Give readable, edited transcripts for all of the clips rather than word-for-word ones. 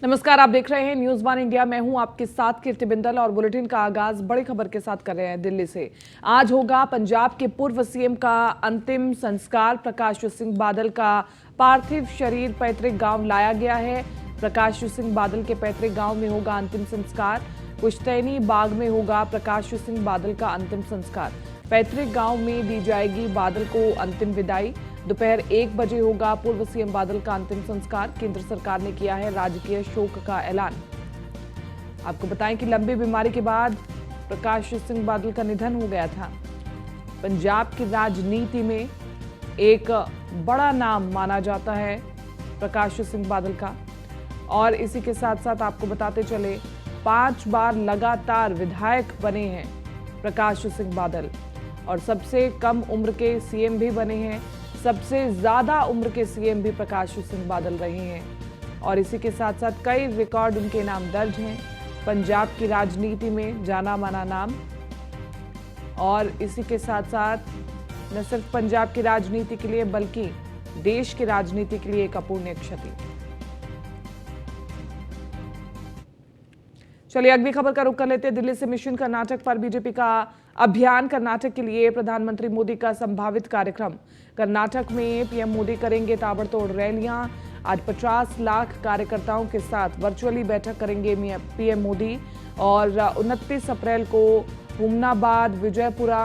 नमस्कार, आप देख रहे हैं न्यूज़ वन इंडिया। मैं हूं आपके साथ कीर्ति बिंदल और बुलेटिन का आगाज बड़ी खबर के साथ कर रहे हैं दिल्ली से। आज होगा पंजाब के पूर्व सीएम का अंतिम संस्कार। प्रकाश सिंह बादल का पार्थिव शरीर पैतृक गांव लाया गया है। प्रकाश सिंह बादल के पैतृक गांव में होगा अंतिम संस्कार। पुश्तैनी बाग में होगा प्रकाश सिंह बादल का अंतिम संस्कार। पैतृक गांव में दी जाएगी बादल को अंतिम विदाई। दोपहर 1 बजे होगा पूर्व सीएम बादल का अंतिम संस्कार। केंद्र सरकार ने किया है राजकीय शोक का ऐलान। आपको बताएं कि लंबी बीमारी के बाद प्रकाश सिंह बादल का निधन हो गया था। पंजाब की राजनीति में एक बड़ा नाम माना जाता है प्रकाश सिंह बादल का। और इसी के साथ साथ आपको बताते चले 5 बार लगातार विधायक बने हैं प्रकाश सिंह बादल और सबसे कम उम्र के सीएम भी बने हैं। सबसे ज्यादा उम्र के सीएम भी प्रकाश सिंह बादल रहे हैं और इसी के साथ साथ कई रिकॉर्ड उनके नाम दर्ज हैं पंजाब की राजनीति में, जाना माना नाम। और इसी के साथ साथ न सिर्फ पंजाब की राजनीति के लिए बल्कि देश की राजनीति के लिए एक अपूर्णीय क्षति। चलिए अगली खबर का रुख कर लेते हैं। दिल्ली से मिशन कर्नाटक पर बीजेपी का अभियान। कर्नाटक के लिए प्रधानमंत्री मोदी का संभावित कार्यक्रम। कर्नाटक में पीएम मोदी करेंगे ताबड़तोड़ रैलियां। आज 50 लाख कार्यकर्ताओं के साथ वर्चुअली बैठक करेंगे पीएम मोदी और 29 अप्रैल को हुमनाबाद, विजयपुरा,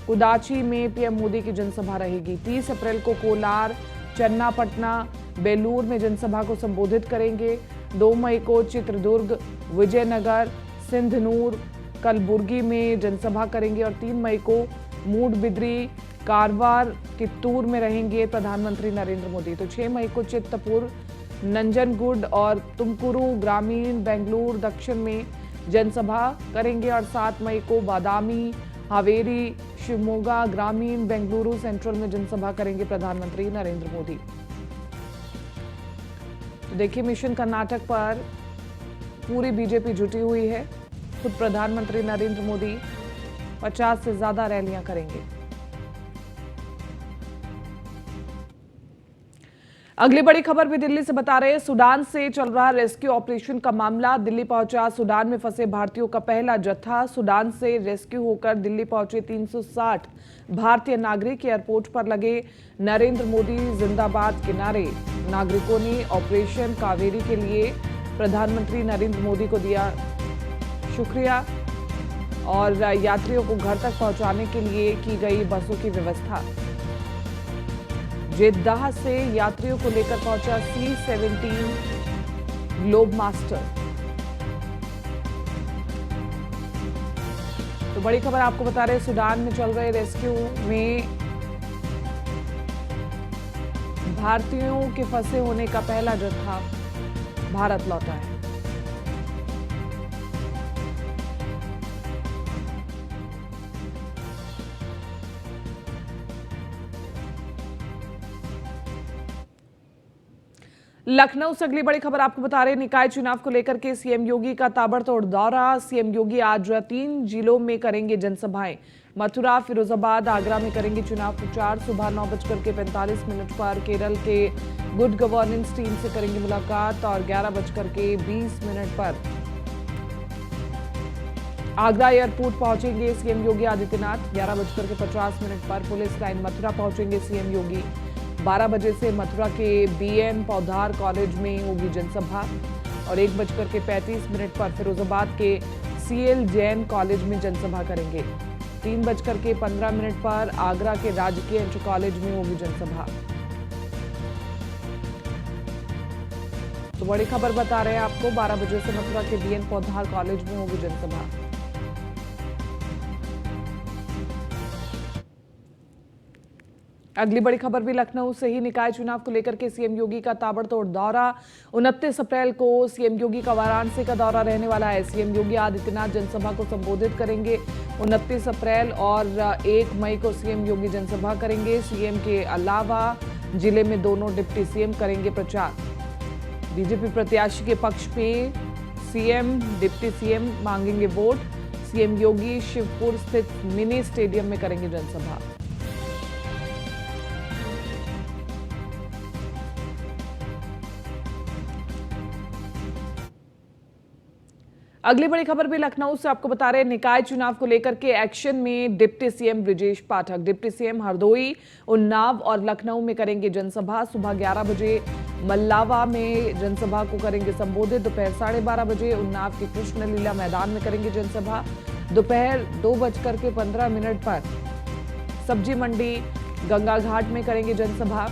कुदाची में पीएम मोदी की जनसभा रहेगी। 30 अप्रैल को कोलार, चन्नापटना, बेलूर में जनसभा को संबोधित करेंगे। 2 मई को चित्रदुर्ग, विजयनगर, सिंधनूर, कलबुर्गी में जनसभा करेंगे और 3 मई को मूडबिद्री, कारवार, कित्तूर में रहेंगे प्रधानमंत्री नरेंद्र मोदी। तो 6 मई को चित्तपुर, नंजनगुड और तुमकुरू ग्रामीण, बेंगलुरु दक्षिण में जनसभा करेंगे और 7 मई को बादामी, हावेरी, शिवमोगा ग्रामीण, बेंगलुरु सेंट्रल में जनसभा करेंगे प्रधानमंत्री नरेंद्र मोदी। तो देखिए मिशन कर्नाटक पर पूरी बीजेपी जुटी हुई है। खुद प्रधानमंत्री नरेंद्र मोदी 50 से ज्यादा रैलियां करेंगे। अगली बड़ी खबर भी दिल्ली से बता रहे हैं। सूडान से चल रहा रेस्क्यू ऑपरेशन का मामला। दिल्ली पहुंचा सूडान में फंसे भारतीयों का पहला जत्था। सूडान से रेस्क्यू होकर दिल्ली पहुंचे 360 भारतीय नागरिक। एयरपोर्ट पर लगे नरेंद्र मोदी जिंदाबाद के नारे। नागरिकों ने ऑपरेशन कावेरी के लिए प्रधानमंत्री नरेंद्र मोदी को दिया शुक्रिया और यात्रियों को घर तक पहुंचाने के लिए की गई बसों की व्यवस्था। जेद्दाह से यात्रियों को लेकर पहुंचा C-17 ग्लोब मास्टर। तो बड़ी खबर आपको बता रहे हैं, सूडान में चल रहे रेस्क्यू में भारतीयों के फंसे होने का पहला जत्था भारत लौटा है। लखनऊ से अगली बड़ी खबर आपको बता रहे हैं। निकाय चुनाव को लेकर के सीएम योगी का ताबड़तोड़ दौरा। सीएम योगी आज 3 जिलों में करेंगे जनसभाएं। मथुरा, फिरोजाबाद, आगरा में करेंगे चुनाव प्रचार। सुबह 9:45 पर केरल के गुड गवर्नेंस टीम से करेंगे मुलाकात और 11:20 पर आगरा एयरपोर्ट पहुंचेंगे सीएम योगी आदित्यनाथ। 11:50 पर पुलिस लाइन मथुरा पहुंचेंगे सीएम योगी। 12 बजे से मथुरा के BN पौधार कॉलेज में होगी जनसभा और 1:35 पर फिरोजाबाद के CL जैन कॉलेज में जनसभा करेंगे। 3:15 पर आगरा के राजकीय इंटर कॉलेज में होगी जनसभा। तो बड़ी खबर बता रहे हैं आपको, 12 बजे से मथुरा के BN पौधार कॉलेज में होगी जनसभा। अगली बड़ी खबर भी लखनऊ से ही। निकाय चुनाव को लेकर के सीएम योगी का ताबड़तोड़ दौरा। 29 अप्रैल को सीएम योगी का वाराणसी का दौरा रहने वाला है। सीएम योगी आदित्यनाथ जनसभा को संबोधित करेंगे 29 अप्रैल और 1 मई को सीएम योगी जनसभा करेंगे। सीएम के अलावा जिले में दोनों डिप्टी सीएम करेंगे प्रचार। बीजेपी प्रत्याशी के पक्ष में सीएम, डिप्टी सीएम मांगेंगे वोट। सीएम योगी शिवपुर स्थित मिनी स्टेडियम में करेंगे जनसभा। अगली बड़ी खबर भी लखनऊ से आपको बता रहे हैं। निकाय चुनाव को लेकर के एक्शन में deputy CM Brajesh Pathak. Deputy CM Hardoi, Unnao और लखनऊ में करेंगे जनसभा। सुबह 11 बजे मल्लावा में जनसभा को करेंगे संबोधित। दोपहर 12:30 बजे उन्नाव के कृष्ण लीला मैदान में करेंगे जनसभा। दोपहर 2:15 पर सब्जी मंडी गंगा घाट में करेंगे जनसभा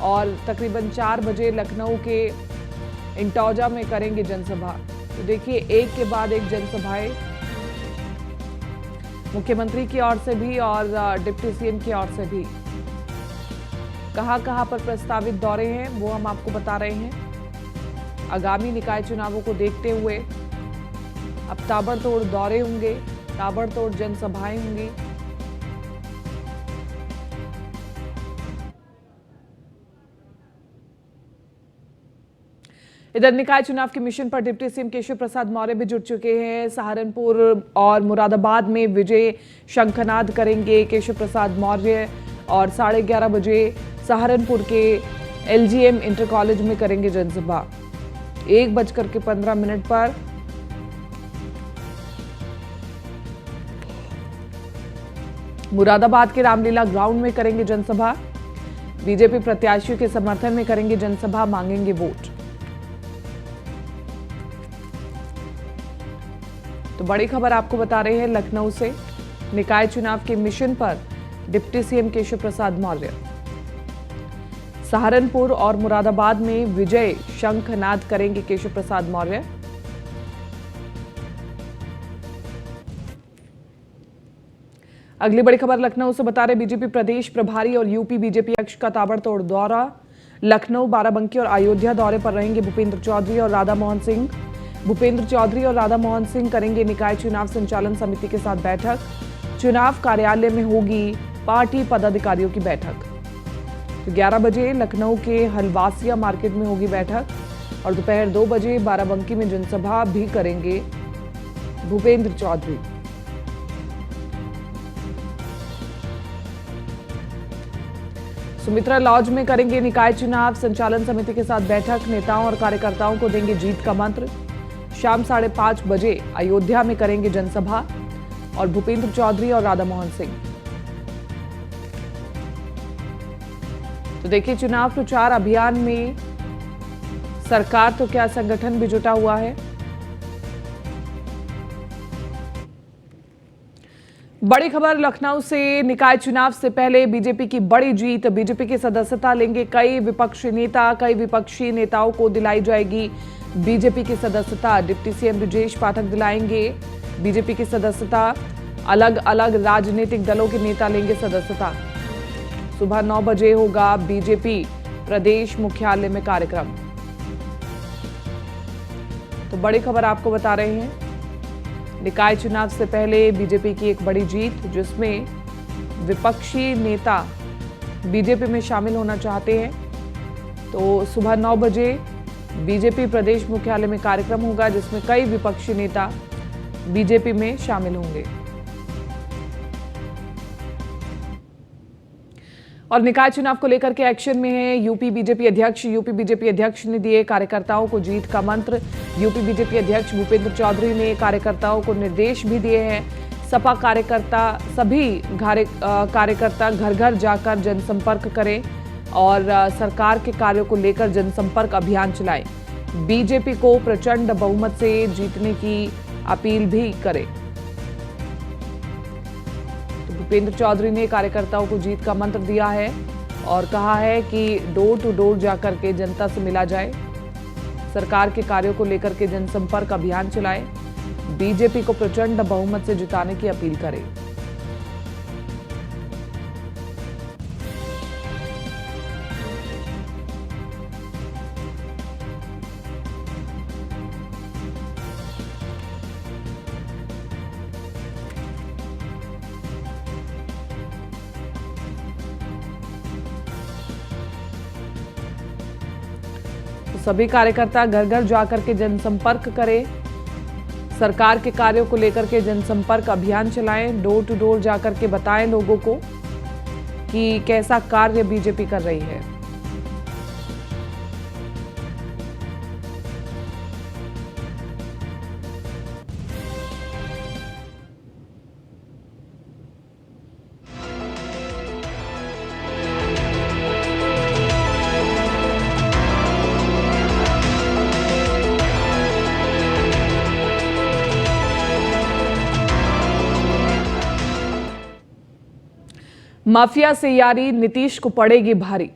और तकरीबन 4 बजे लखनऊ के इंटौजा में करेंगे जनसभा। तो देखिए, एक के बाद एक जनसभाएं मुख्यमंत्री की ओर से भी और डिप्टी सीएम की ओर से भी। कहां पर प्रस्तावित दौरे हैं वो हम आपको बता रहे हैं। आगामी निकाय चुनावों को देखते हुए अब ताबड़तोड़ दौरे होंगे, ताबड़तोड़ जनसभाएं होंगी। इधर निकाय चुनाव के मिशन पर डिप्टी सीएम केशव प्रसाद मौर्य भी जुट चुके हैं। सहारनपुर और मुरादाबाद में विजय शंखनाद करेंगे केशव प्रसाद मौर्य और 11:30 बजे सहारनपुर के एलजीएम इंटर कॉलेज में करेंगे जनसभा। 1:15 पर मुरादाबाद के रामलीला ग्राउंड में करेंगे जनसभा। बीजेपी प्रत्याशियों के समर्थन में करेंगे जनसभा, मांगेंगे वोट। तो बड़ी खबर आपको बता रहे हैं लखनऊ से। निकाय चुनाव के मिशन पर डिप्टी सीएम केशव प्रसाद मौर्य। सहारनपुर और मुरादाबाद में विजय शंखनाद करेंगे केशव प्रसाद मौर्य। अगली बड़ी खबर लखनऊ से बता रहे बीजेपी प्रदेश प्रभारी और यूपी बीजेपी अध्यक्ष का ताबड़तोड़ दौरा। लखनऊ, बाराबंकी और अयोध्या दौरे पर रहेंगे भूपेंद्र चौधरी और राधा मोहन सिंह। भूपेंद्र चौधरी और राधा मोहन सिंह करेंगे निकाय चुनाव संचालन समिति के साथ बैठक। चुनाव कार्यालय में होगी पार्टी पदाधिकारियों की बैठक। तो 11 बजे लखनऊ के हलवासिया मार्केट में होगी बैठक और दोपहर 2 बजे बाराबंकी में जनसभा भी करेंगे भूपेंद्र चौधरी। सुमित्रा लॉज में करेंगे निकाय चुनाव संचालन समिति के साथ बैठक। नेताओं और कार्यकर्ताओं को देंगे जीत का मंत्र। शाम 5:30 बजे अयोध्या में करेंगे जनसभा और भूपेंद्र चौधरी और राधा मोहन सिंह। तो देखिए, चुनाव प्रचार अभियान में सरकार तो क्या संगठन भी जुटा हुआ है। बड़ी खबर लखनऊ से। निकाय चुनाव से पहले बीजेपी की बड़ी जीत। बीजेपी की सदस्यता लेंगे कई विपक्षी नेता। कई विपक्षी नेताओं को दिलाई जाएगी बीजेपी की सदस्यता। डिप्टी सीएम ब्रजेश पाठक दिलाएंगे बीजेपी की सदस्यता। अलग अलग राजनीतिक दलों के नेता लेंगे सदस्यता। सुबह 9 बजे होगा बीजेपी प्रदेश मुख्यालय में कार्यक्रम। तो बड़ी खबर आपको बता रहे हैं। निकाय चुनाव से पहले बीजेपी की एक बड़ी जीत, जिसमें विपक्षी नेता बीजेपी में शामिल होना चाहते हैं। तो सुबह 9 बजे बीजेपी प्रदेश मुख्यालय में कार्यक्रम होगा, जिसमें कई विपक्षी नेता बीजेपी में शामिल होंगे। और निकाय चुनाव को लेकर के एक्शन में है यूपी बीजेपी अध्यक्ष। यूपी बीजेपी अध्यक्ष ने दिए कार्यकर्ताओं को जीत का मंत्र। यूपी बीजेपी अध्यक्ष भूपेंद्र चौधरी ने कार्यकर्ताओं को निर्देश भी दिए हैं। सपा कार्यकर्ता, सभी कार्यकर्ता घर घर जाकर जनसंपर्क करें और सरकार के कार्यों को लेकर जनसंपर्क अभियान चलाएं। बीजेपी को प्रचंड बहुमत से जीतने की अपील भी करें। तो भूपेंद्र चौधरी ने कार्यकर्ताओं को जीत का मंत्र दिया है और कहा है कि डोर टू डोर जाकर के जनता से मिला जाए, सरकार के कार्यों को लेकर के जनसंपर्क अभियान चलाएं, बीजेपी को प्रचंड बहुमत से जिताने की अपील करें। तो सभी कार्यकर्ता घर घर जाकर के जनसंपर्क करें, सरकार के कार्यों को लेकर के जनसंपर्क अभियान चलाएं, डोर टू डोर जाकर के बताएं लोगों को कि कैसा कार्य बीजेपी कर रही है। माफिया से यारी नीतीश को पड़ेगी भारी।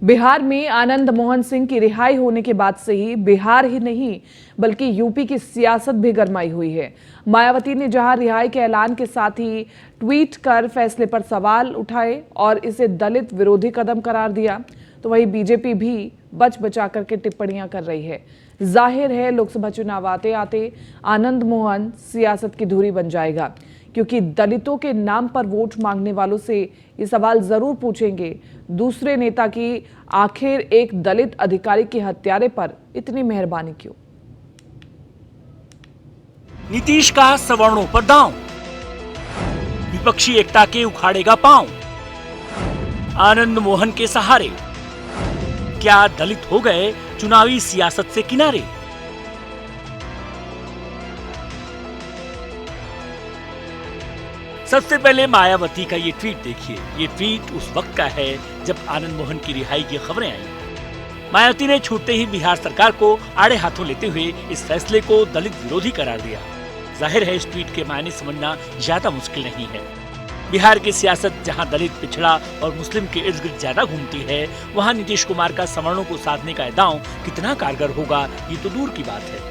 बिहार में आनंद मोहन सिंह की रिहाई होने के बाद से ही बिहार ही नहीं बल्कि यूपी की सियासत भी गरमाई हुई है। मायावती ने जहां रिहाई के ऐलान के साथ ही ट्वीट कर फैसले पर सवाल उठाए और इसे दलित विरोधी कदम करार दिया, तो वहीं बीजेपी भी बच बचा करके टिप्पणियां कर रही है। जाहिर है लोकसभा चुनाव आते आते आनंद मोहन सियासत की धुरी बन जाएगा, क्योंकि दलितों के नाम पर वोट मांगने वालों से ये सवाल जरूर पूछेंगे दूसरे नेता की आखिर एक दलित अधिकारी के हत्यारे पर इतनी मेहरबानी क्यों। नीतीश का सवर्णों पर दांव, विपक्षी एकता के उखाड़ेगा पांव। आनंद मोहन के सहारे क्या दलित हो गए चुनावी सियासत से किनारे। सबसे पहले मायावती का ये ट्वीट देखिए। ये ट्वीट उस वक्त का है जब आनंद मोहन की रिहाई की खबरें आई। मायावती ने छूटते ही बिहार सरकार को आड़े हाथों लेते हुए इस फैसले को दलित विरोधी करार दिया। जाहिर है इस ट्वीट के मायने समझना ज्यादा मुश्किल नहीं है। बिहार की सियासत जहां दलित, पिछड़ा और मुस्लिम के इर्द गिर्द ज्यादा घूमती है, वहां नीतीश कुमार का सवर्णों को साधने का दांव कितना कारगर होगा ये तो दूर की बात है।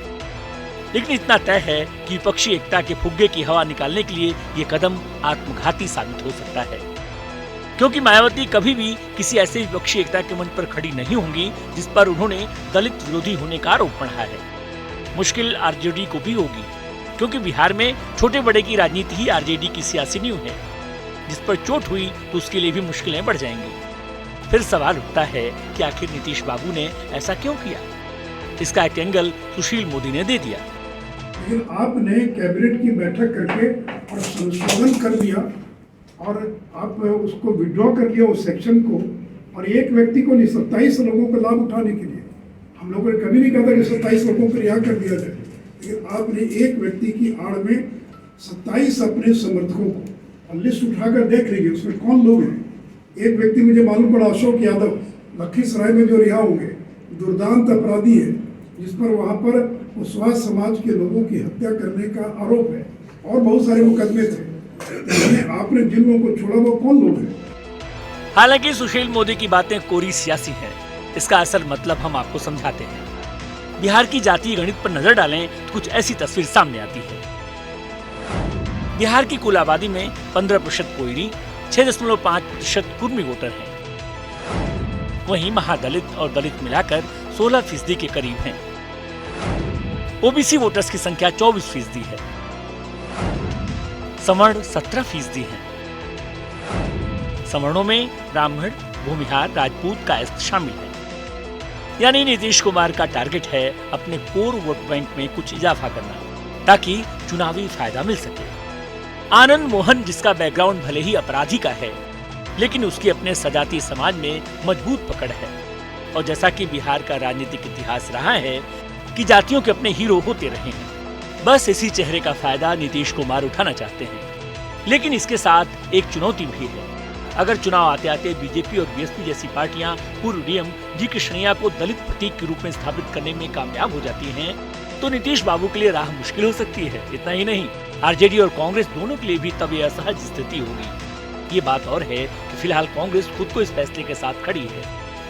लेकिन इतना तय है कि विपक्षी एकता के फुग्गे की हवा निकालने के लिए ये कदम आत्मघाती साबित हो सकता है, क्योंकि मायावती कभी भी किसी ऐसे विपक्षी एकता के मंच पर खड़ी नहीं होंगी जिस पर उन्होंने दलित विरोधी होने का आरोप बढ़ाया है। मुश्किल आरजेडी को भी होगी, क्योंकि बिहार में छोटे बड़े की राजनीति ही आरजेडी की सियासी नींव है। जिस पर चोट हुई तो उसके लिए भी मुश्किलें बढ़ जाएंगी। फिर सवाल उठता है कि आखिर नीतीश बाबू ने ऐसा क्यों किया। इसका एक एंगल सुशील मोदी ने दे दिया। लेकिन आपने कैबिनेट की बैठक करके और संशोधन कर दिया और आप उसको विड्रॉ कर लिया उस सेक्शन को, और एक व्यक्ति को नहीं 27 लोगों को लाभ उठाने के लिए। हम लोगों ने कभी नहीं कहा था कि 27 लोगों को रिहा कर दिया जाए, लेकिन आपने एक व्यक्ति की आड़ में 27 अपने समर्थकों को, और लिस्ट उठाकर देख लीजिए उसमें कौन लोग हैं। एक व्यक्ति मुझे मालूम पड़ा, अशोक यादव, लखीसराय में जो रिहा होंगे, दुर्दांत अपराधी है जिस पर वहाँ पर कुशवाहा समाज के लोगों की हत्या करने का आरोप है, और बहुत सारे मुकदमे थे। आपने जिन लोगों को छोड़ा वो कौन लोग हैं। हालांकि सुशील मोदी की बातें कोरी सियासी हैं, इसका असल मतलब हम आपको समझाते हैं। बिहार की जातीय गणित पर नजर डालें तो कुछ ऐसी तस्वीर सामने आती है। बिहार की कुल आबादी में 15% कोयरी, 6.5% कुर्मी वोटर हैं। वहीं महादलित और दलित मिलाकर 16% के करीब हैं। ओबीसी वोटर्स की संख्या 24% है। सवर्ण 17% हैं। सवर्णों में ब्राह्मण, भूमिहार, राजपूत, कायस्थ शामिल है। यानी नीतीश कुमार का टारगेट है अपने कोर वोट बैंक में कुछ इजाफा करना, ताकि चुनावी फायदा मिल सके। आनंद मोहन, जिसका बैकग्राउंड भले ही अपराधी का है, लेकिन उसकी अपने सजातीय समाज में मजबूत पकड़ है। और जैसा कि बिहार का राजनीतिक इतिहास रहा है कि जातियों के अपने हीरो होते रहे हैं, बस इसी चेहरे का फायदा नीतीश कुमार उठाना चाहते हैं। लेकिन इसके साथ एक चुनौती भी है। अगर चुनाव आते आते बीजेपी और बीएसपी जैसी पार्टियां पूर्व डीएम जी कृष्णैया को दलित प्रतीक के रूप में स्थापित करने में कामयाब हो जाती हैं, तो नीतीश बाबू के लिए राह मुश्किल हो सकती है। इतना ही नहीं, आरजेडी और कांग्रेस दोनों के लिए भी तब यह असहज स्थिति होगी। ये बात और है कि फिलहाल कांग्रेस खुद को इस फैसले के साथ खड़ी है,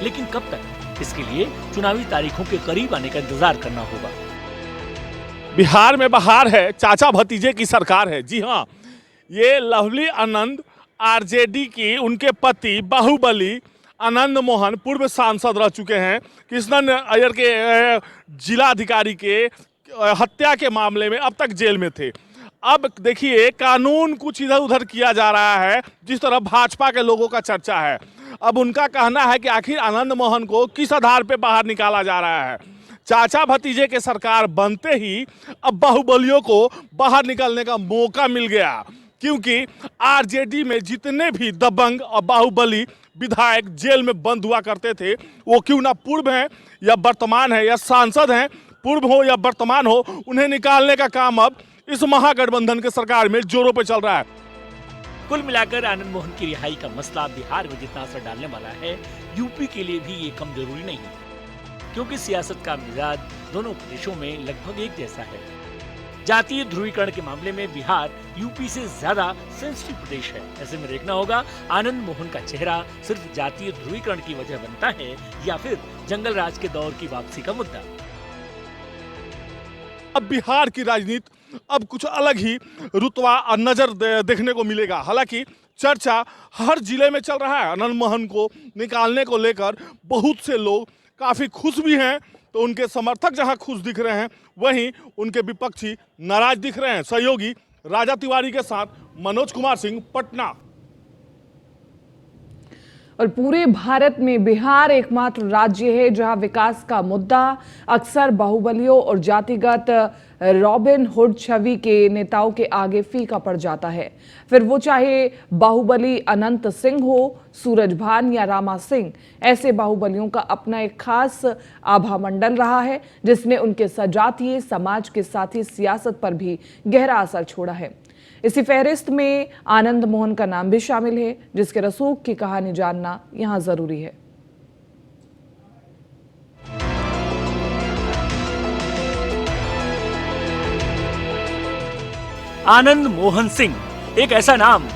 लेकिन कब तक, इसके लिए चुनावी तारीखों के करीब आने का इंतजार करना होगा। बिहार में बहार है, चाचा भतीजे की सरकार है। जी हाँ, ये लवली आनंद आरजेडी की, उनके पति बाहुबली आनंद मोहन पूर्व सांसद रह चुके हैं। कृष्णन अय्यर के जिला अधिकारी के हत्या के मामले में अब तक जेल में थे। अब देखिए कानून कुछ इधर उधर किया जा रहा है, जिस तरह भाजपा के लोगों का चर्चा है। अब उनका कहना है कि आखिर आनंद मोहन को किस आधार पे बाहर निकाला जा रहा है। चाचा भतीजे के सरकार बनते ही अब बाहुबलियों को बाहर निकालने का मौका मिल गया, क्योंकि आरजेडी में जितने भी दबंग और बाहुबली विधायक जेल में बंद हुआ करते थे, वो क्यों ना पूर्व हैं या वर्तमान है या सांसद हैं, पूर्व हो या वर्तमान हो, उन्हें निकालने का काम अब इस महागठबंधन के सरकार में जोरों पे चल रहा है। कुल मिलाकर आनंद मोहन की रिहाई का मसला बिहार में जितना असर डालने वाला है, यूपी के लिए भी ये कम जरूरी नहीं है, क्योंकि सियासत का मिजाज दोनों प्रदेशों में लगभग एक जैसा है। जातीय ध्रुवीकरण के मामले में बिहार यूपी से ज्यादा सेंसिटिव प्रदेश है। ऐसे में देखना होगा आनंद मोहन का चेहरा सिर्फ जातीय ध्रुवीकरण की वजह बनता है या फिर जंगल राज के दौर की वापसी का मुद्दा। अब बिहार की राजनीति अब कुछ अलग ही रुतबा और नजर देखने को मिलेगा। हालांकि चर्चा हर जिले में चल रहा है। आनंद मोहन को निकालने को लेकर बहुत से लोग काफी खुश भी हैं, तो उनके समर्थक जहां खुश दिख रहे हैं वहीं उनके विपक्षी नाराज दिख रहे हैं। सहयोगी राजा तिवारी के साथ मनोज कुमार सिंह, पटना। और पूरे भारत में बिहार एकमात्र राज्य है जहां विकास का मुद्दा अक्सर बाहुबलियों और जातिगत रॉबिन हुड छवि के नेताओं के आगे फीका पड़ जाता है। फिर वो चाहे बाहुबली अनंत सिंह हो, सूरजभान या रामा सिंह, ऐसे बाहुबलियों का अपना एक खास आभा मंडल रहा है जिसने उनके सजातीय समाज के साथ ही सियासत पर भी गहरा असर छोड़ा है। इसी फहरिस्त में आनंद मोहन का नाम भी शामिल है, जिसके रसूख की कहानी जानना यहां जरूरी है। आनंद मोहन सिंह एक ऐसा नाम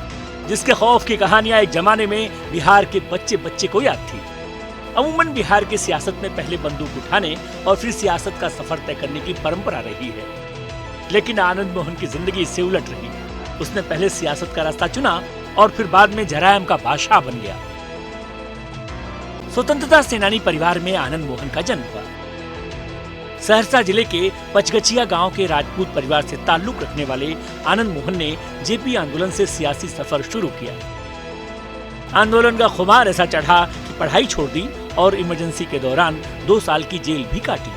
जिसके खौफ की कहानियां एक जमाने में बिहार के बच्चे बच्चे को याद थी। अमूमन बिहार की सियासत में पहले बंदूक उठाने और फिर सियासत का सफर तय करने की परंपरा रही है, लेकिन आनंद मोहन की जिंदगी इससे उलट रही। उसने पहले सियासत का रास्ता चुना और फिर बाद में जरायम का बादशाह बन गया। स्वतंत्रता सेनानी परिवार में आनंद मोहन का जन्म हुआ। सहरसा जिले के पचगछिया गांव के राजपूत परिवार से ताल्लुक रखने वाले आनंद मोहन ने जेपी आंदोलन से सियासी सफर शुरू किया। आंदोलन का खुमार ऐसा चढ़ा कि पढ़ाई छोड़ दी और इमरजेंसी के दौरान 2 साल की जेल भी काटी।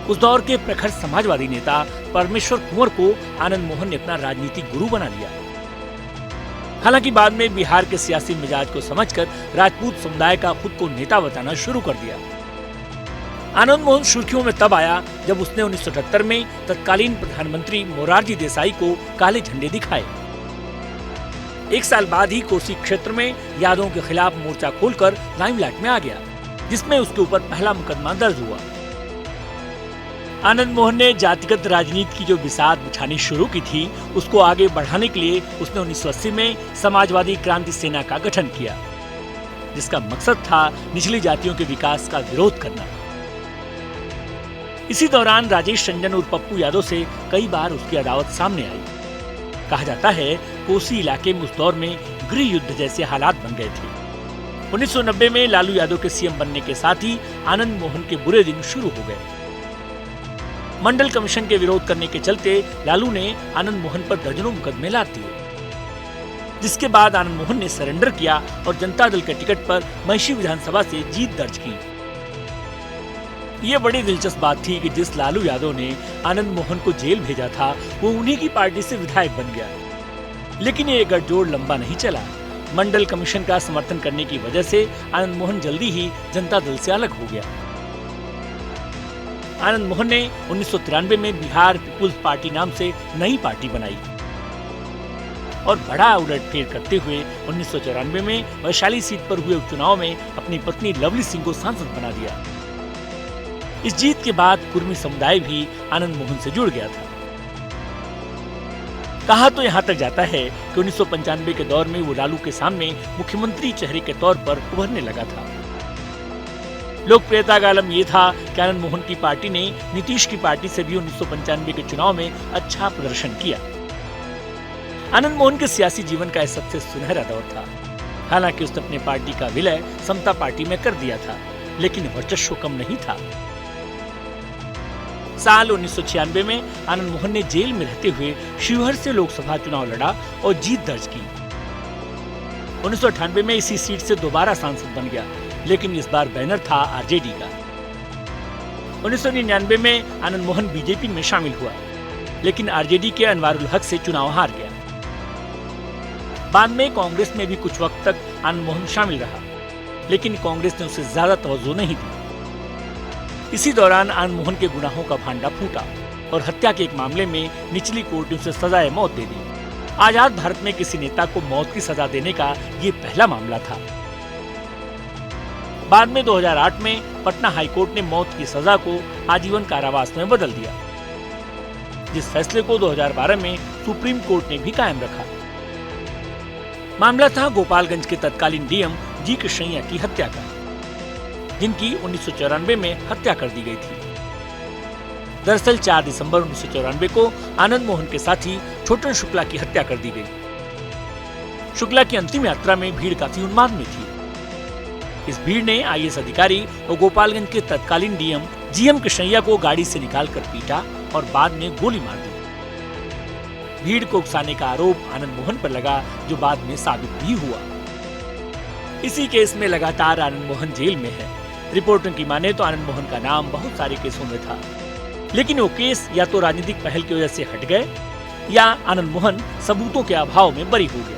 उस दौर के प्रखर समाजवादी नेता परमेश्वर कुंवर को आनंद मोहन ने अपना राजनीतिक गुरु बना लिया। हालांकि बाद में बिहार के सियासी मिजाज को समझकर राजपूत समुदाय का खुद को नेता बताना शुरू कर दिया। आनंद मोहन सुर्खियों में तब आया जब उसने 1978 में तत्कालीन प्रधानमंत्री मोरारजी देसाई को काले झंडे दिखाए। 1 साल बाद ही कोसी क्षेत्र में यादवों के खिलाफ मोर्चा खोलकर लाइमलाइट में आ गया, जिसमें उसके ऊपर पहला मुकदमा दर्ज हुआ। आनंद मोहन ने जातिगत राजनीति की जो बिसात बिछानी शुरू की थी, उसको आगे बढ़ाने के लिए उसने 1980 में समाजवादी क्रांति सेना का गठन किया, जिसका मकसद था निचली जातियों के विकास का विरोध करना। इसी दौरान राजेश रंजन और पप्पू यादव से कई बार उसकी अदावत सामने आई। कहा जाता है कोसी इलाके में उस दौर में गृह युद्ध जैसे हालात बन गए थे। 1990 में लालू यादव के सीएम बनने के साथ ही आनंद मोहन के बुरे दिन शुरू हो गए। मंडल कमीशन के विरोध करने के चलते लालू ने आनंद मोहन पर दर्जनों मुकदमे लाद दिए, जिसके बाद आनंद मोहन ने सरेंडर किया और जनता दल के टिकट पर महिषी विधानसभा से जीत दर्ज की। ये बड़ी दिलचस्प बात थी कि जिस लालू यादव ने आनंद मोहन को जेल भेजा था, वो उन्हीं की पार्टी से विधायक बन गया। लेकिन ये गठजोड़ लंबा नहीं चला। मंडल कमीशन का समर्थन करने की वजह से आनंद मोहन जल्दी ही जनता दल से अलग हो गया। आनंद मोहन ने 1993 में बिहार पीपुल्स पार्टी नाम से नई पार्टी बनाई और बड़ा उलटफेर करते हुए 1994 में वैशाली सीट पर हुए उपचुनाव में अपनी पत्नी लवली सिंह को सांसद बना दिया। इस जीत के बाद कुर्मी समुदाय भी आनंद मोहन से जुड़ गया था। कहा तो यहाँ तक जाता है कि 1995 के दौर में वो लालू के सामने मुख्यमंत्री चेहरे के तौर पर उभरने लगा था। लोकप्रियता का आलम ये था कि आनंद मोहन की पार्टी ने नीतीश की पार्टी से भी 1995 के चुनाव में अच्छा प्रदर्शन किया। आनंद मोहन के सियासी जीवन का यह सबसे सुनहरा दौर था। हालांकि उसने अपनी पार्टी का विलय समता पार्टी में कर दिया था, लेकिन वर्चस्व कम नहीं था। साल 1996 में आनंद मोहन ने जेल में रहते हुए शिवहर से लोकसभा चुनाव लड़ा और जीत दर्ज की। 1998 में इसी सीट से दोबारा सांसद बन गया, लेकिन इस बार बैनर था आरजेडी का। 1999 में आनंद मोहन बीजेपी में शामिल हुआ, लेकिन आरजेडी के अनवारुल हक से चुनाव हार गया। बाद में कांग्रेस में भी कुछ वक्त तक आनंद मोहन शामिल रहा, लेकिन कांग्रेस ने उसे ज्यादा तवज्जो नहीं दी। इसी दौरान आनंद मोहन के गुनाहों का भांडा फूटा और हत्या के एक मामले में निचली कोर्ट ने उसे सजाए मौत दे दी। आजाद भारत में किसी नेता को मौत की सजा देने का ये पहला मामला था। बाद में 2008 में पटना हाईकोर्ट ने मौत की सजा को आजीवन कारावास में बदल दिया। जिस फैसले को 2012 में सुप्रीम कोर्ट ने भी कायम रखा। मामला था गोपालगंज के तत्कालीन डीएम जी कृष्णैया की हत्या का, जिनकी 1994 में हत्या कर दी गई थी। दरअसल 4 दिसंबर 1994 को आनंद मोहन के साथी छोटन शुक्ला की हत्या कर दी गई। शुक्ला की अंतिम यात्रा में भीड़ काफी उन्माद में थी। इस भीड़ ने आईएएस अधिकारी और गोपालगंज के तत्कालीन डीएम जीएम कृष्णैया को गाड़ी से निकालकर पीटा और बाद में गोली मार दी। भीड़ को उकसाने का आरोप आनंद मोहन पर लगा, जो बाद में साबित भी हुआ। इसी केस में लगातार आनंद मोहन जेल में है। रिपोर्टों की माने तो आनंद मोहन का नाम बहुत सारे केसों में था, लेकिन वो केस या तो राजनीतिक पहल की वजह से हट गए या आनंद मोहन सबूतों के अभाव में बरी हो गया।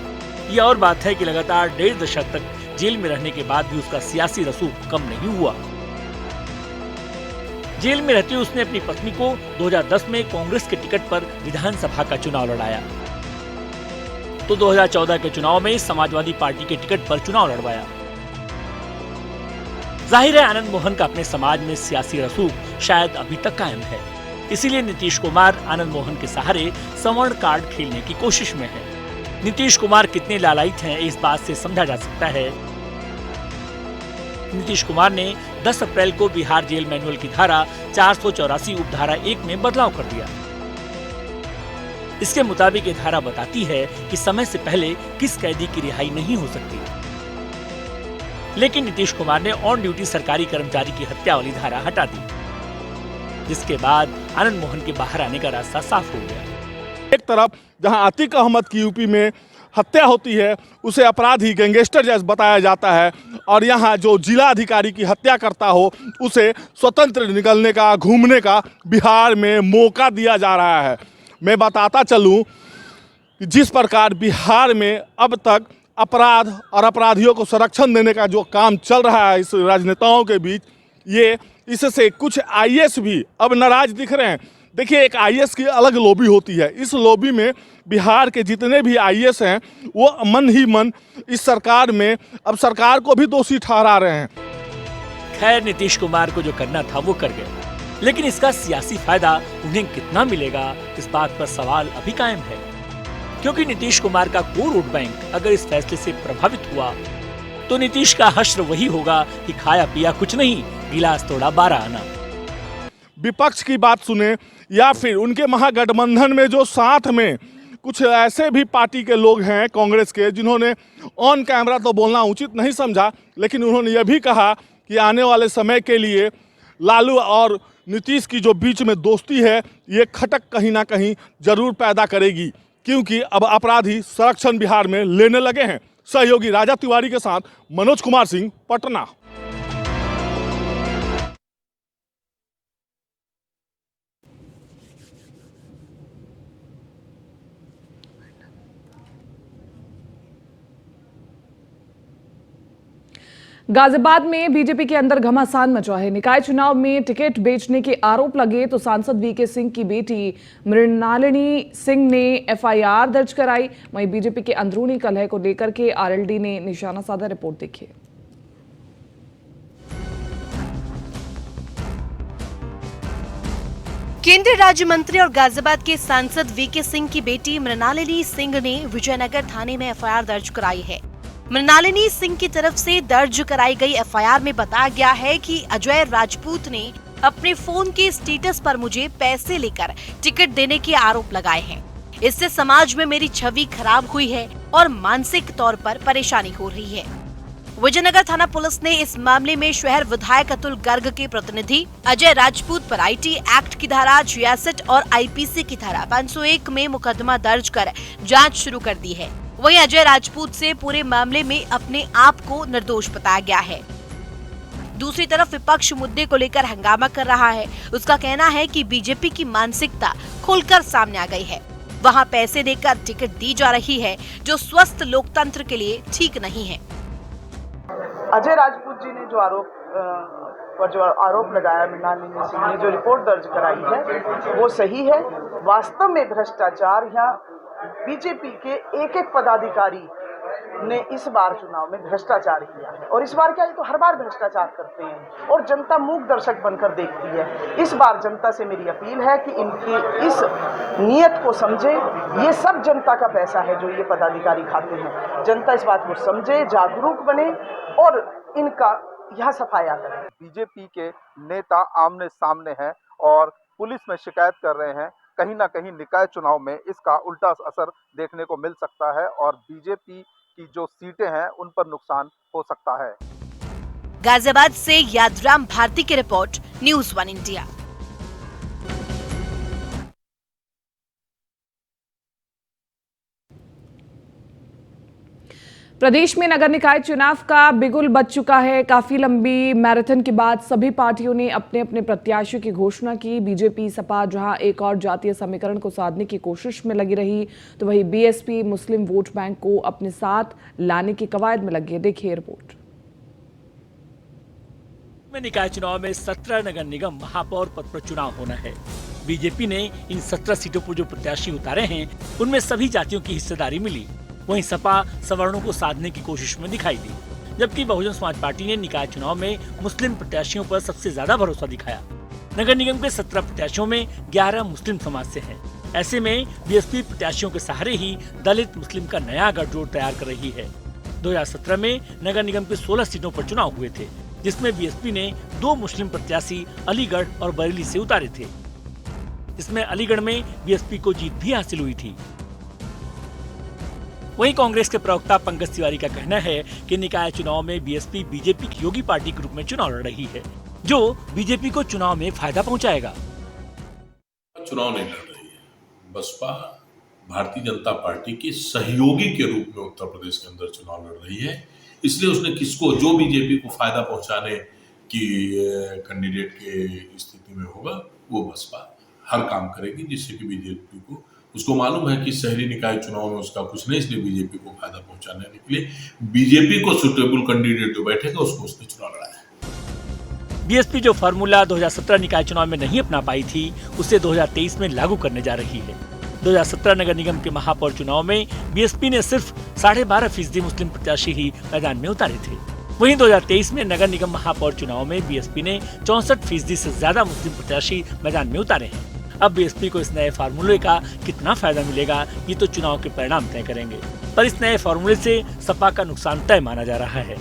यह और बात है कि लगातार 1.5 दशक तक जेल में रहने के बाद भी उसका सियासी रसूख कम नहीं हुआ। जेल में रहते हुए उसने अपनी पत्नी को 2010 में कांग्रेस के टिकट पर विधानसभा का चुनाव लड़ाया, तो 2014 के चुनाव में समाजवादी पार्टी के टिकट पर चुनाव लड़वाया। जाहिर है आनंद मोहन का अपने समाज में सियासी रसूख शायद अभी तक कायम है। इसीलिए नीतीश कुमार आनंद मोहन के सहारे सवर्ण कार्ड खेलने की कोशिश में है। नीतीश कुमार कितने लालायित हैं इस बात से समझा जा सकता है। नीतीश कुमार ने 10 अप्रैल को बिहार जेल मैनुअल की धारा 484 उपधारा 1 में बदलाव कर दिया। इसके मुताबिक ये धारा बताती है कि समय से पहले किस कैदी की रिहाई नहीं हो सकती। लेकिन नीतीश कुमार ने ऑन ड्यूटी सरकारी कर्मचारी की हत्या वाली धारा हटा दी, जिसके बाद आनंद मोहन के बाहर आने का रास्ता साफ हो गया। एक तरफ जहां आतिक अहमद की यूपी में हत्या होती है, उसे अपराधी गैंगस्टर जैसा बताया जाता है, और यहाँ जो जिला अधिकारी की हत्या करता हो उसे स्वतंत्र निकलने का, घूमने का बिहार में मौका दिया जा रहा है। मैं बताता चलूँ कि जिस प्रकार बिहार में अब तक अपराध और अपराधियों को संरक्षण देने का जो काम चल रहा है इस राजनेताओं के बीच, ये इससे कुछ आईएएस भी अब नाराज दिख रहे हैं। देखिए, एक आईएएस की अलग लॉबी होती है। इस लॉबी में बिहार के जितने भी आईएएस हैं वो मन ही मन इस सरकार में अब सरकार को भी दोषी ठहरा रहे हैं। खैर, नीतीश कुमार को जो करना था वो कर गए, लेकिन इसका सियासी फायदा उन्हें कितना मिलेगा, इस बात पर सवाल अभी कायम है। क्योंकि नीतीश कुमार का कोर वोट बैंक अगर इस फैसले से प्रभावित हुआ तो नीतीश का हश्र वही होगा कि खाया पिया कुछ नहीं, गिलास तोड़ा 12 आना। विपक्ष की बात सुने या फिर उनके महागठबंधन में जो साथ में कुछ ऐसे भी पार्टी के लोग हैं कांग्रेस के, जिन्होंने ऑन कैमरा तो बोलना उचित नहीं समझा, लेकिन उन्होंने यह भी कहा कि आने वाले समय के लिए लालू और नीतीश की जो बीच में दोस्ती है ये खटक कहीं ना कहीं जरूर पैदा करेगी, क्योंकि अब अपराधी संरक्षण बिहार में लेने लगे हैं। सहयोगी राजा तिवारी के साथ मनोज कुमार सिंह, पटना। गाजियाबाद में बीजेपी के अंदर घमासान मचा है। निकाय चुनाव में टिकट बेचने के आरोप लगे तो सांसद वीके सिंह की बेटी मृणालिनी सिंह ने एफआईआर दर्ज कराई। वहीं बीजेपी के अंदरूनी कलह को लेकर के आरएलडी ने निशाना साधा। रिपोर्ट देखिए। केंद्रीय राज्य मंत्री और गाजियाबाद के सांसद वीके सिंह की बेटी मृणालिनी सिंह ने विजयनगर थाने में एफआईआर दर्ज कराई है। मृणालिनी सिंह की तरफ से दर्ज कराई गई एफआईआर में बताया गया है कि अजय राजपूत ने अपने फोन के स्टेटस पर मुझे पैसे लेकर टिकट देने के आरोप लगाए हैं। इससे समाज में मेरी छवि खराब हुई है और मानसिक तौर पर परेशानी हो रही है। विजयनगर थाना पुलिस ने इस मामले में शहर विधायक अतुल गर्ग के प्रतिनिधि अजय राजपूत पर आईटी एक्ट की धारा 66 और आईपीसी की धारा 501 में मुकदमा दर्ज कर जांच शुरू कर दी है। वहीं अजय राजपूत से पूरे मामले में अपने आप को निर्दोष बताया गया है। दूसरी तरफ विपक्ष मुद्दे को लेकर हंगामा कर रहा है। उसका कहना है कि बीजेपी की मानसिकता खुलकर सामने आ गई है। वहां पैसे देकर टिकट दी जा रही है, जो स्वस्थ लोकतंत्र के लिए ठीक नहीं है। अजय राजपूत जी ने जो आरोप लगाया, मृणालिनी सिंह ने जो रिपोर्ट दर्ज कराई है वो सही है। वास्तव में भ्रष्टाचार या बीजेपी के एक एक पदाधिकारी ने इस बार चुनाव में भ्रष्टाचार किया है। और इस बार क्या, ये तो हर बार भ्रष्टाचार करते हैं और जनता मूक दर्शक बनकर देखती है। इस बार जनता से मेरी अपील है कि इनकी इस नीयत को समझे। ये सब जनता का पैसा है जो ये पदाधिकारी खाते हैं। जनता इस बात को समझे, जागरूक बने और इनका यह सफाया करें। बीजेपी के नेता आमने सामने हैं और पुलिस में शिकायत कर रहे हैं। कहीं ना कहीं निकाय चुनाव में इसका उल्टा असर देखने को मिल सकता है और बीजेपी की जो सीटें हैं उन पर नुकसान हो सकता है। गाजियाबाद से यादराम भारती की रिपोर्ट, न्यूज़ 1 इंडिया। प्रदेश में नगर निकाय चुनाव का बिगुल बज चुका है। काफी लंबी मैराथन के बाद सभी पार्टियों ने अपने अपने प्रत्याशियों की घोषणा की। बीजेपी सपा जहां एक और जातीय समीकरण को साधने की कोशिश में लगी रही, तो वहीं बीएसपी मुस्लिम वोट बैंक को अपने साथ लाने की कवायद में लगी। देखिए रिपोर्ट। निकाय चुनाव में 17 नगर निगम महापौर पद पर चुनाव होना है। बीजेपी ने इन 17 सीटों पर जो प्रत्याशी उतारे हैं उनमें सभी जातियों की हिस्सेदारी मिली। वहीं सपा सवर्णों को साधने की कोशिश में दिखाई दी, जबकि बहुजन समाज पार्टी ने निकाय चुनाव में मुस्लिम प्रत्याशियों पर सबसे ज्यादा भरोसा दिखाया। नगर निगम के 17 प्रत्याशियों में 11 मुस्लिम समाज से हैं। ऐसे में बीएसपी प्रत्याशियों के सहारे ही दलित मुस्लिम का नया गठजोड़ तैयार कर रही है। 2017 में नगर निगम के 16 सीटों पर चुनाव हुए थे, जिसमें बीएसपी ने 2 मुस्लिम प्रत्याशी अलीगढ़ और बरेली से उतारे थे। इसमें अलीगढ़ में बीएसपी को जीत भी हासिल हुई थी। वहीं कांग्रेस के प्रवक्ता पंकज तिवारी का कहना है कि निकाय चुनाव में बीएसपी बीजेपी की योगी पार्टी के रूप में चुनाव लड़ रही है, जो बीजेपी को चुनाव में फायदा पहुंचाएगा। चुनाव नहीं लड़ रही है, बसपा भारतीय जनता पार्टी की सहयोगी के रूप में उत्तर प्रदेश के अंदर चुनाव लड़ रही है। इसलिए उसने किसको, जो बीजेपी को फायदा पहुंचाने की कैंडिडेट के स्थिति में होगा, वो बसपा हर काम करेगी जिससे कि बीजेपी को, उसको मालूम है कि शहरी निकाय चुनाव में उसका कुछ नहीं, इसलिए बीजेपी को फायदा पहुंचाने के लिए बीजेपी को सुटेबल कैंडिडेट जो बैठेगा उसको उसने चुनाव लड़ा है। बीएसपी जो फार्मूला 2017 निकाय चुनाव में नहीं अपना पाई थी, उसे 2023 में लागू करने जा रही है। 2017 नगर निगम के महापौर चुनाव में बीएसपी ने सिर्फ 12.5% मुस्लिम प्रत्याशी ही मैदान में उतारे थे। वहीं 2023 में नगर निगम महापौर चुनाव में बीएसपी ने 64% से ज्यादा मुस्लिम प्रत्याशी मैदान में उतारे हैं। अब बीएसपी को इस नए फार्मूले का कितना फायदा मिलेगा, ये तो चुनाव के परिणाम तय करेंगे। पर इस नए फार्मूले से सपा का नुकसान तय माना जा रहा है।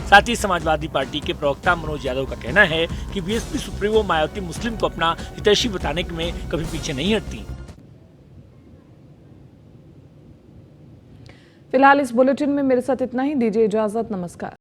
साथ ही समाजवादी पार्टी के प्रवक्ता मनोज यादव का कहना है कि बीएसपी सुप्रीमो मायावती मुस्लिम को अपना हितैषी बताने में कभी पीछे नहीं हटती। फिलहाल इस बुलेटिन में मेरे साथ इतना ही। दीजिए इजाजत, नमस्कार।